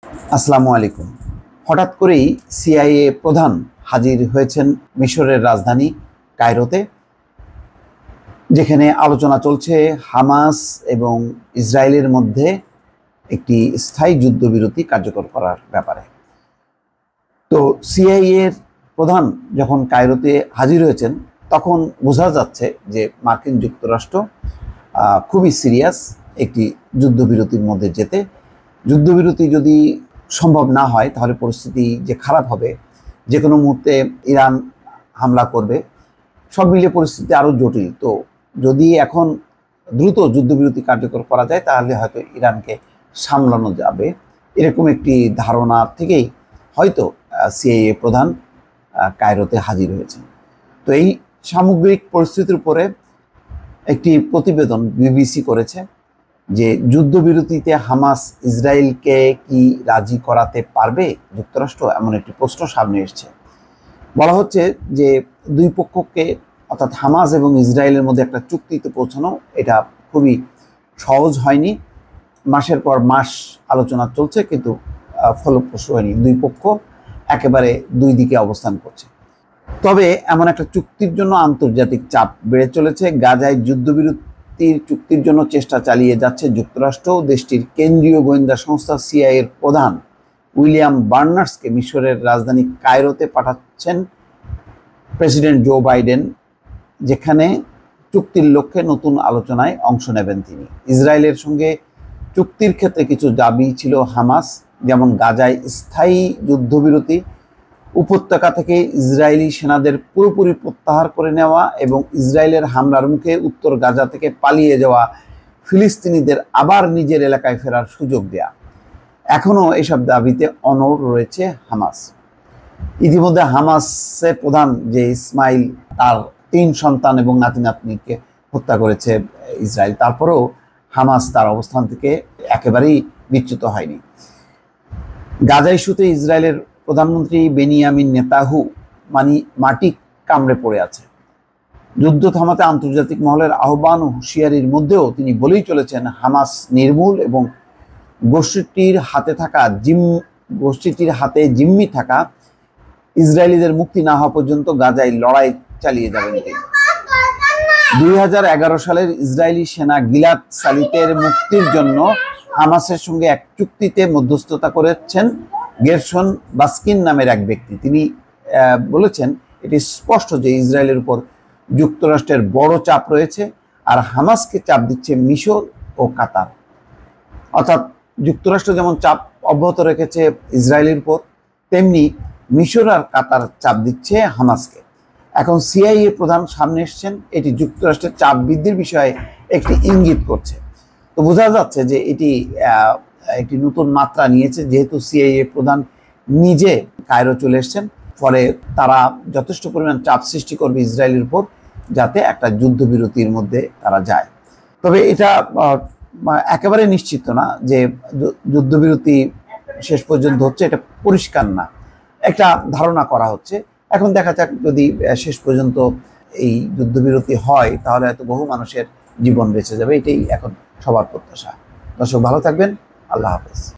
আসসালামু আলাইকুম। হঠাৎ করেই সিআইএ প্রধান হাজির হয়েছেন মিশরের রাজধানী কায়রোতে, যেখানে আলোচনা চলছে হামাস এবং ইসরায়েলের মধ্যে একটি স্থায়ী যুদ্ধবিরতি কার্যকর করার ব্যাপারে। তো সিআইএর প্রধান যখন কায়রোতে হাজির হয়েছেন, তখন বোঝা যাচ্ছে যে মার্কিন যুক্তরাষ্ট্র খুবই সিরিয়াস একটি যুদ্ধবিরতির মধ্যে যেতে। যুদ্ধবিরতি যদি সম্ভব না হয় তাহলে পরিস্থিতি যে খারাপ হবে, যে কোনো মুহূর্তে ইরান হামলা করবে, সব মিলিয়ে পরিস্থিতি আরও জটিল। তো যদি এখন দ্রুত যুদ্ধবিরতি কার্যকর করা যায় তাহলে হয়তো ইরানকে সামলানো যাবে, এরকম একটি ধারণা থেকেই হয়তো সিআইএ প্রধান কায়রোতে হাজির হয়েছেন। তো এই সামগ্রিক পরিস্থিতির উপরে একটি প্রতিবেদন বিবিসি করেছে যে যুদ্ধবিরতিতে হামাস ইসরায়েলকে কি রাজি করাতে পারবে যুক্তরাষ্ট্র, এমন একটি প্রশ্ন সামনে এসেছে। বলা হচ্ছে যে দুই পক্ষকে অর্থাৎ হামাস এবং ইসরায়েলের মধ্যে একটা চুক্তিতে পৌঁছানো এটা খুবই সহজ হয়নি। মাসের পর মাস আলোচনা চলছে, কিন্তু ফলপ্রসূ হয়নি। দুই পক্ষ একেবারে দুই দিকে অবস্থান করছে। তবে এমন একটা চুক্তির জন্য আন্তর্জাতিক চাপ বেড়ে চলেছে। গাজায় যুদ্ধবিরতির চুক্তির জন্য চেষ্টা চালিয়ে যাচ্ছে যুক্তরাষ্ট্র। দেশটির কেন্দ্রীয় গোয়েন্দা সংস্থা সিআইএর প্রধান উইলিয়াম বার্নার্সকে মিশরের রাজধানী কায়রোতে পাঠাচ্ছেন প্রেসিডেন্ট জো বাইডেন, যেখানে চুক্তির লক্ষ্যে নতুন আলোচনায় অংশ নেবেন তিনি। ইসরায়েলের সঙ্গে চুক্তির ক্ষেত্রে কিছু দাবি ছিল হামাস, যেমন গাজায় স্থায়ী যুদ্ধবিরতি, উপত্যকা থেকে ইসরায়েলি সেনাদের পুরোপুরি প্রত্যাহার করে নেওয়া এবং ইসরায়েলের হামলার মুখে উত্তর গাজা থেকে পালিয়ে যাওয়া ফিলিস্তিনিদের আবার নিজের এলাকায় ফেরার সুযোগ দেয়া। এখনও এসব দাবিতে অনড় রয়েছে হামাস। ইতিমধ্যে হামাসের প্রধান যে ইসমাইল, তার 3 সন্তান এবং নাতি নাতনিকে হত্যা করেছে ইসরায়েল। তারপরেও হামাস তার অবস্থান থেকে একেবারেই বিচ্যুত হয়নি। গাজা ইস্যুতে ইসরায়েলের প্রধানমন্ত্রী বেনিয়ামিন নেতাহু মাটি কামড়ে পড়ে আছে। যুদ্ধ থামাতে আন্তর্জাতিক মহলের আহ্বান ও হুঁশিয়ারির মধ্যেও তিনি বলেই চলেছেন হামাস নির্মূল এবং গোষ্ঠীটির হাতে জিম্মি থাকা ইসরায়েলিদের মুক্তি না হওয়া পর্যন্ত গাজায় লড়াই চালিয়ে যাবেন তিনি। 2011 সালের ইসরায়েলি সেনা গিলাদ সালিতের মুক্তির জন্য হামাসের সঙ্গে এক চুক্তিতে মধ্যস্থতা করেছেন গেরশন বাস্কিন নামের এক ব্যক্তি। তিনি বলেছেন এটি স্পষ্ট যে ইসরায়েলের উপর যুক্তরাষ্ট্রের বড় চাপ রয়েছে, আর হামাসকে চাপ দিচ্ছে মিশর ও কাতার। অর্থাৎ যুক্তরাষ্ট্র যেমন চাপ অব্যাহত রেখেছে ইসরায়েলের উপর, তেমনি মিশর আর কাতার চাপ দিচ্ছে হামাসকে। এখন সিআইএ প্রধান সামনে এসছেন, এটি যুক্তরাষ্ট্রের চাপ বৃদ্ধির বিষয়ে একটি ইঙ্গিত করছে। তো বোঝা যাচ্ছে যে এটি একটি নতুন মাত্রা নিয়েছে, যেহেতু সিআইএ প্রধান নিজে কায়রো চলে এসছেন। ফলে তারা যথেষ্ট পরিমাণ চাপ সৃষ্টি করবে ইসরায়েলের উপর, যাতে একটা যুদ্ধবিরতির মধ্যে তারা যায়। তবে এটা একেবারে নিশ্চিত না যে যুদ্ধবিরতি শেষ পর্যন্ত হচ্ছে, এটা পরিষ্কার না, একটা ধারণা করা হচ্ছে। এখন দেখা যাক, যদি শেষ পর্যন্ত এই যুদ্ধবিরতি হয় তাহলে হয়তো বহু মানুষের জীবন বেঁচে যাবে। এটাই এখন সবার প্রত্যাশা। দর্শক, ভালো থাকবেন। আল্লাহ হাফেজ।